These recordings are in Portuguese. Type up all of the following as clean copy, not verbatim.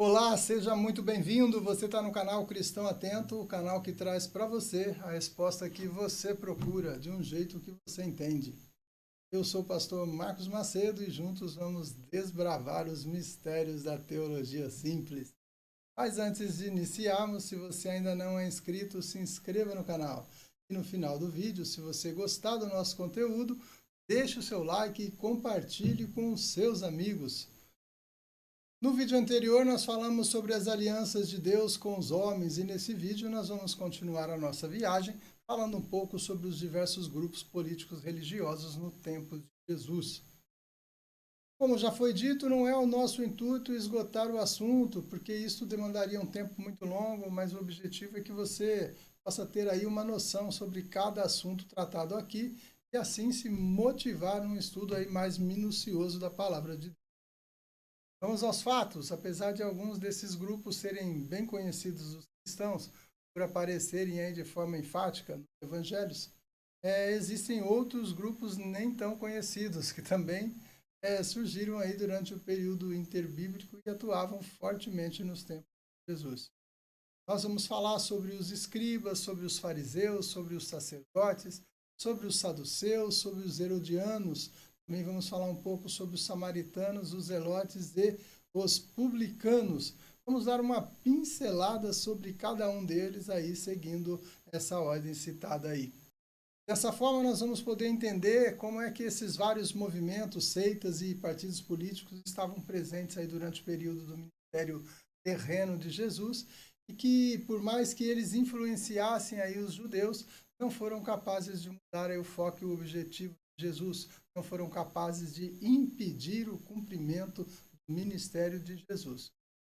Olá, seja muito bem-vindo. Você está no canal Cristão Atento, o canal que traz para você a resposta que você procura, de um jeito que você entende. Eu sou o pastor Marcos Macedo e juntos vamos desbravar os mistérios da teologia simples. Mas antes de iniciarmos, se você ainda não é inscrito, se inscreva no canal. E no final do vídeo, se você gostar do nosso conteúdo, deixe o seu like e compartilhe com os seus amigos. No vídeo anterior, nós falamos sobre as alianças de Deus com os homens e nesse vídeo nós vamos continuar a nossa viagem falando um pouco sobre os diversos grupos políticos religiosos no tempo de Jesus. Como já foi dito, não é o nosso intuito esgotar o assunto, porque isso demandaria um tempo muito longo, mas o objetivo é que você possa ter aí uma noção sobre cada assunto tratado aqui e assim se motivar num estudo aí mais minucioso da palavra de Deus. Vamos aos fatos. Apesar de alguns desses grupos serem bem conhecidos dos cristãos, por aparecerem aí de forma enfática nos evangelhos, existem outros grupos nem tão conhecidos que também surgiram aí durante o período interbíblico e atuavam fortemente nos tempos de Jesus. Nós vamos falar sobre os escribas, sobre os fariseus, sobre os sacerdotes, sobre os saduceus, sobre os herodianos. Também vamos falar um pouco sobre os samaritanos, os zelotes e os publicanos. Vamos dar uma pincelada sobre cada um deles aí, seguindo essa ordem citada aí. Dessa forma, nós vamos poder entender como é que esses vários movimentos, seitas e partidos políticos estavam presentes aí durante o período do ministério terreno de Jesus e que, por mais que eles influenciassem aí os judeus, não foram capazes de mudar aí o foco e o objetivo de Jesus, não foram capazes de impedir o cumprimento do ministério de Jesus.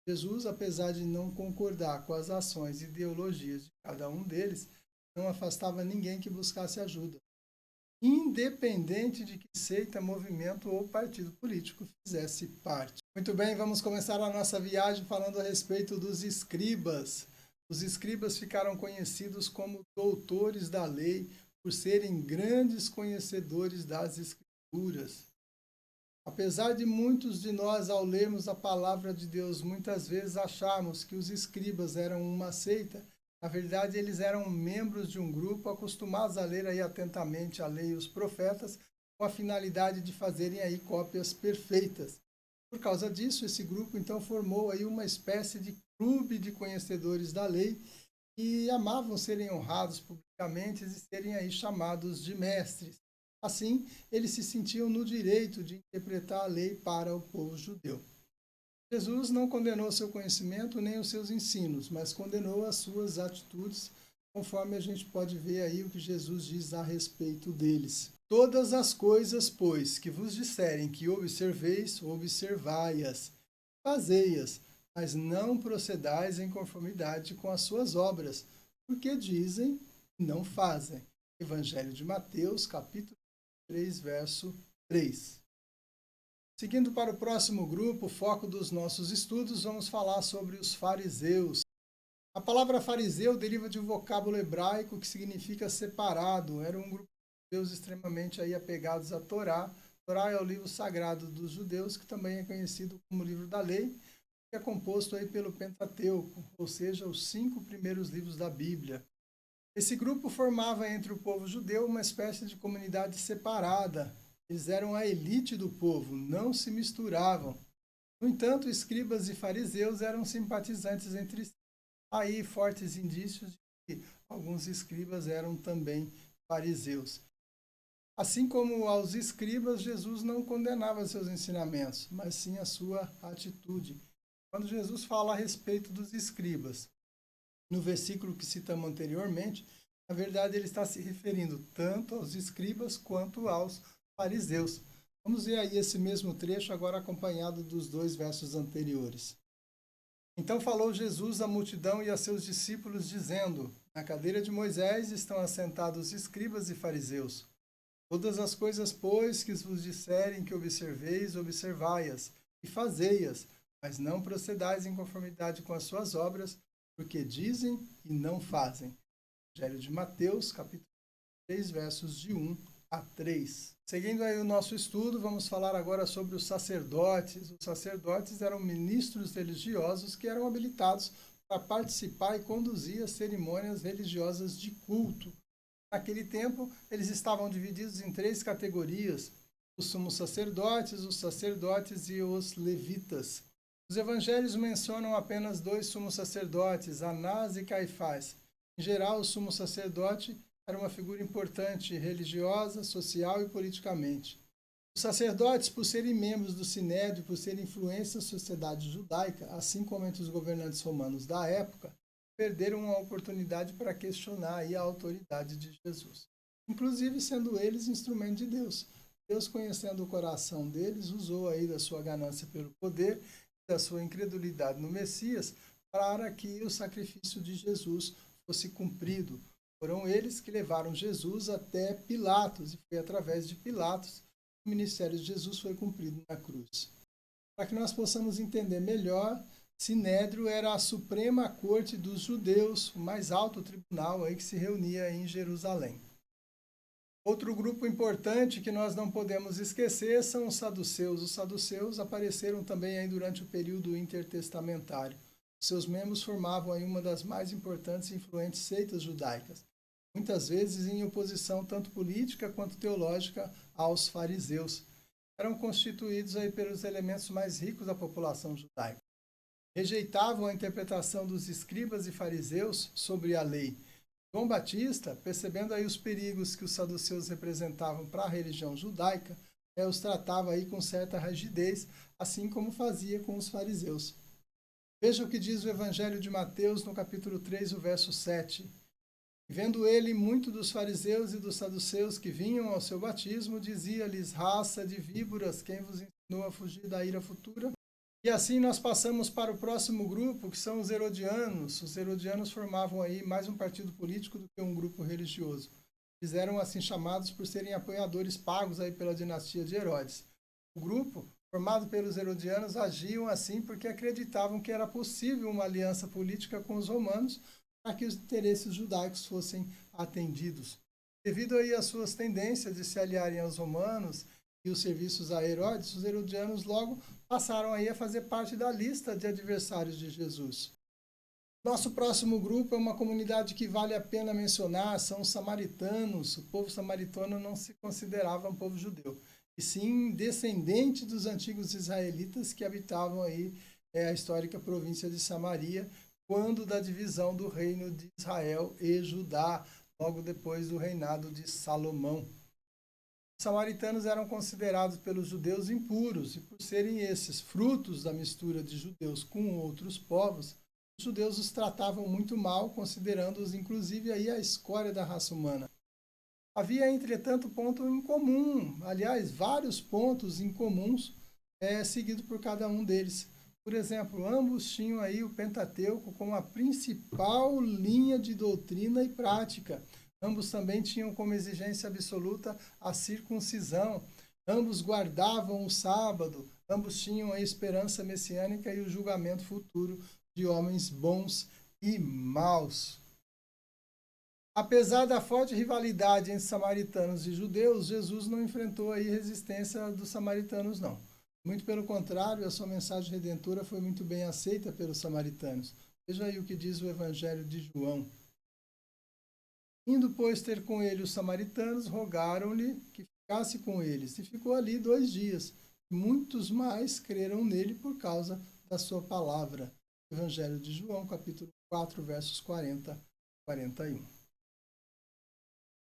Jesus, apesar de não concordar com as ações e ideologias de cada um deles, não afastava ninguém que buscasse ajuda, independente de que seita, movimento ou partido político fizesse parte. Muito bem, vamos começar a nossa viagem falando a respeito dos escribas. Os escribas ficaram conhecidos como doutores da lei por serem grandes conhecedores das escrituras. Apesar de muitos de nós, ao lermos a palavra de Deus, muitas vezes acharmos que os escribas eram uma seita, na verdade, eles eram membros de um grupo acostumados a ler aí atentamente a lei e os profetas, com a finalidade de fazerem aí cópias perfeitas. Por causa disso, esse grupo então formou aí uma espécie de clube de conhecedores da lei e amavam serem honrados publicamente e serem aí chamados de mestres. Assim, eles se sentiam no direito de interpretar a lei para o povo judeu. Jesus não condenou seu conhecimento nem os seus ensinos, mas condenou as suas atitudes, conforme a gente pode ver aí o que Jesus diz a respeito deles. Todas as coisas, pois, que vos disserem que observeis, observai-as, fazei-as, mas não procedais em conformidade com as suas obras, porque dizem e não fazem. Evangelho de Mateus, capítulo 3, verso 3. Seguindo para o próximo grupo, o foco dos nossos estudos, vamos falar sobre os fariseus. A palavra fariseu deriva de um vocábulo hebraico que significa separado. Era um grupo de judeus extremamente aí apegados à Torá. A Torá é o livro sagrado dos judeus, que também é conhecido como livro da lei, que é composto aí pelo Pentateuco, ou seja, os 5 primeiros livros da Bíblia. Esse grupo formava entre o povo judeu uma espécie de comunidade separada. Eles eram a elite do povo, não se misturavam. No entanto, escribas e fariseus eram simpatizantes entre si. Aí fortes indícios de que alguns escribas eram também fariseus. Assim como aos escribas, Jesus não condenava seus ensinamentos, mas sim a sua atitude. Quando Jesus fala a respeito dos escribas, no versículo que citamos anteriormente, na verdade ele está se referindo tanto aos escribas quanto aos fariseus. Vamos ver aí esse mesmo trecho agora acompanhado dos 2 versos anteriores. Então falou Jesus à multidão e a seus discípulos, dizendo: na cadeira de Moisés estão assentados escribas e fariseus. Todas as coisas, pois, que vos disserem que observeis, observai-as, e fazei-as, mas não procedais em conformidade com as suas obras, porque dizem e não fazem. Evangelho de Mateus, capítulo 3, versos de 1 a 3. Seguindo aí o nosso estudo, vamos falar agora sobre os sacerdotes. Os sacerdotes eram ministros religiosos que eram habilitados para participar e conduzir as cerimônias religiosas de culto. Naquele tempo, eles estavam divididos em 3 categorias: os sumos sacerdotes, os sacerdotes e os levitas. Os evangelhos mencionam apenas 2 sumos sacerdotes, Anás e Caifás. Em geral, o sumo sacerdote era uma figura importante, religiosa, social e politicamente. Os sacerdotes, por serem membros do Sinédrio, por serem influência na sociedade judaica, assim como entre os governantes romanos da época, perderam a oportunidade para questionar aí a autoridade de Jesus. Inclusive sendo eles instrumento de Deus. Deus, conhecendo o coração deles, usou aí da sua ganância pelo poder, da sua incredulidade no Messias, para que o sacrifício de Jesus fosse cumprido. Foram eles que levaram Jesus até Pilatos, e foi através de Pilatos que o ministério de Jesus foi cumprido na cruz. Para que nós possamos entender melhor, Sinédrio era a suprema corte dos judeus, o mais alto tribunal aí que se reunia em Jerusalém. Outro grupo importante que nós não podemos esquecer são os saduceus. Os saduceus apareceram também aí durante o período intertestamentário. Seus membros formavam aí uma das mais importantes e influentes seitas judaicas, muitas vezes em oposição tanto política quanto teológica aos fariseus. Eram constituídos aí pelos elementos mais ricos da população judaica. Rejeitavam a interpretação dos escribas e fariseus sobre a lei. João Batista, percebendo aí os perigos que os saduceus representavam para a religião judaica, os tratava aí com certa rigidez, assim como fazia com os fariseus. Veja o que diz o Evangelho de Mateus no capítulo 3, o verso 7. Vendo ele muito dos fariseus e dos saduceus que vinham ao seu batismo, dizia-lhes: raça de víboras, quem vos ensinou a fugir da ira futura? E assim nós passamos para o próximo grupo, que são os herodianos. Os herodianos formavam aí mais um partido político do que um grupo religioso. Eles eram assim chamados por serem apoiadores pagos aí pela dinastia de Herodes. O grupo, formado pelos herodianos, agiam assim porque acreditavam que era possível uma aliança política com os romanos para que os interesses judaicos fossem atendidos. Devido aí às suas tendências de se aliarem aos romanos e os serviços a Herodes, os herodianos logo passaram aí a fazer parte da lista de adversários de Jesus. Nosso próximo grupo é uma comunidade que vale a pena mencionar, são os samaritanos. O povo samaritano não se considerava um povo judeu, e sim descendente dos antigos israelitas que habitavam aí a histórica província de Samaria, quando da divisão do reino de Israel e Judá, logo depois do reinado de Salomão. Os samaritanos eram considerados pelos judeus impuros, e por serem esses frutos da mistura de judeus com outros povos, os judeus os tratavam muito mal, considerando-os inclusive aí a escória da raça humana. Havia, entretanto, ponto em comum, aliás, vários pontos incomuns seguidos por cada um deles. Por exemplo, ambos tinham aí o Pentateuco como a principal linha de doutrina e prática. Ambos também tinham como exigência absoluta a circuncisão. Ambos guardavam o sábado. Ambos tinham a esperança messiânica e o julgamento futuro de homens bons e maus. Apesar da forte rivalidade entre samaritanos e judeus, Jesus não enfrentou aí resistência dos samaritanos, não. Muito pelo contrário, a sua mensagem redentora foi muito bem aceita pelos samaritanos. Veja aí o que diz o Evangelho de João. Indo, pois, ter com ele os samaritanos, rogaram-lhe que ficasse com eles. E ficou ali 2 dias. Muitos mais creram nele por causa da sua palavra. Evangelho de João, capítulo 4, versos 40 a 41.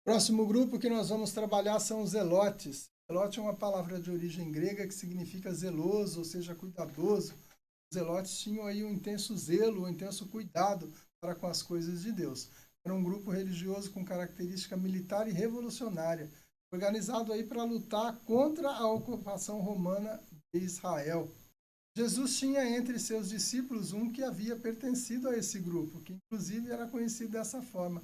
Próximo grupo que nós vamos trabalhar são os zelotes. Zelote é uma palavra de origem grega que significa zeloso, ou seja, cuidadoso. Os zelotes tinham aí um intenso zelo, um intenso cuidado para com as coisas de Deus. Era um grupo religioso com característica militar e revolucionária, organizado aí para lutar contra a ocupação romana de Israel. Jesus tinha entre seus discípulos um que havia pertencido a esse grupo, que inclusive era conhecido dessa forma,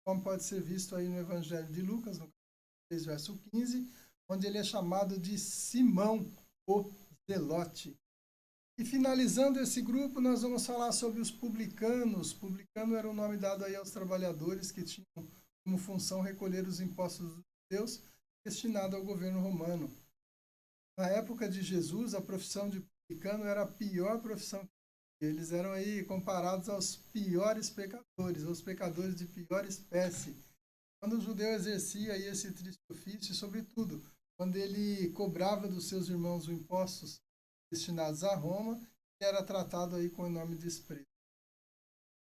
como pode ser visto aí no Evangelho de Lucas, no capítulo 3, verso 15, onde ele é chamado de Simão, o Zelote. E finalizando esse grupo, nós vamos falar sobre os publicanos. Publicano era o nome dado aí aos trabalhadores que tinham como função recolher os impostos dos judeus destinado ao governo romano. Na época de Jesus, a profissão de publicano era a pior profissão. Eles eram aí comparados aos piores pecadores, aos pecadores de pior espécie. Quando o judeu exercia aí esse triste ofício, sobretudo quando ele cobrava dos seus irmãos os impostos destinados a Roma, era tratado aí com enorme desprezo.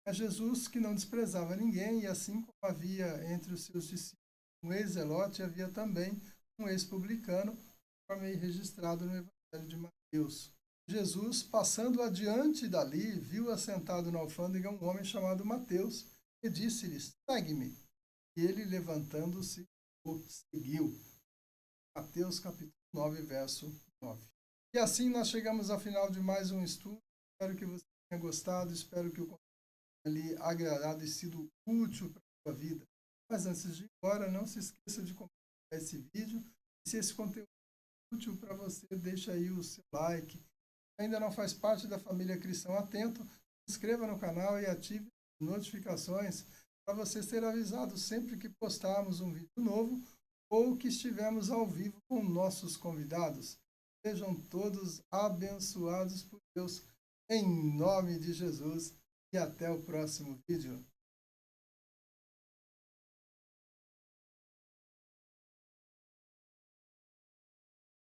Mas Jesus, que não desprezava ninguém, e assim como havia entre os seus discípulos um ex-zelote, havia também um ex-publicano, conforme registrado no Evangelho de Mateus. Jesus, passando adiante dali, viu assentado na alfândega um homem chamado Mateus, e disse-lhes: segue-me. E ele, levantando-se, o seguiu. Mateus capítulo 9, verso 9. E assim nós chegamos ao final de mais um estudo. Espero que você tenha gostado, espero que o conteúdo tenha lhe agradado e sido útil para a sua vida. Mas antes de ir embora, não se esqueça de compartilhar esse vídeo. E se esse conteúdo é útil para você, deixa aí o seu like. Se ainda não faz parte da família Cristão Atento, se inscreva no canal e ative as notificações para você ser avisado sempre que postarmos um vídeo novo ou que estivermos ao vivo com nossos convidados. Sejam todos abençoados por Deus, em nome de Jesus, e até o próximo vídeo.